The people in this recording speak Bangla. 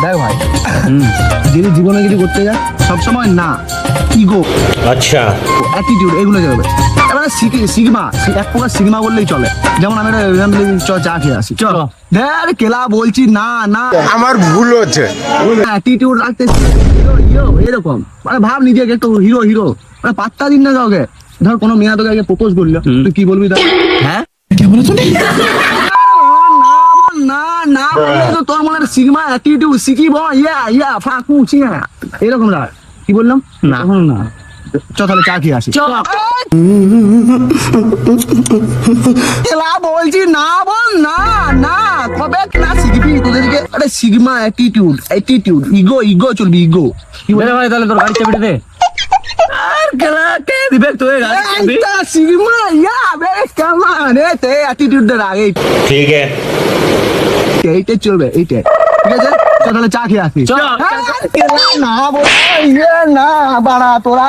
দেখ ভাই, যদি জীবনে কিছু করতে যায় সবসময় না, ইগো, अच्छा অ্যাটিটিউড, এগুলো চলবে। এবারে সিগমা, এক প্রকার সিগমা বললেই চলে। যেমন আমি একটা এক্সাম্পল দিই, চ চা খেয়ে আসি, চল দেখ কেলা বলছি না না, আমার ভুল হচ্ছে। অ্যাটিটিউড রাখতে এরকম, মানে ভাব নিজেকে একটু হিরো হিরো, মানে পাত্তা দিন না কাউকে। ধর কোনো মেয়া তোকে আগে প্রপোজ করলো, তুই কি বলবি? হ্যাঁ না না বললে তো তোর মনে সিগমা অ্যাটিটিউড শিখিব, ইয়া ফাঁকু চিয়া এরকম রাখ। কি বললাম? না এখন না, চ তাহলে চা খেয়ে আসি। কেলা বলছি না, বল না না, কবে ক্লাস শিখবি তোদেরকে? আরে sigma attitude, attitude, ego, ego চলবি, ইগো। কি বলে ভাই? তাহলে তোর গাড়ি চাবিটা দে। আর কেলা কে দিবে তুই গাড়ি চাবি? এটা সিগমা ইয়া বে কামান রে, তে অ্যাটিটিউড দে রাগে, ठीक है এইটা চলবে, এইটা ঠিক আছে। চল তাহলে চা খেয়ে আসি। না বল না বাড়া তোরা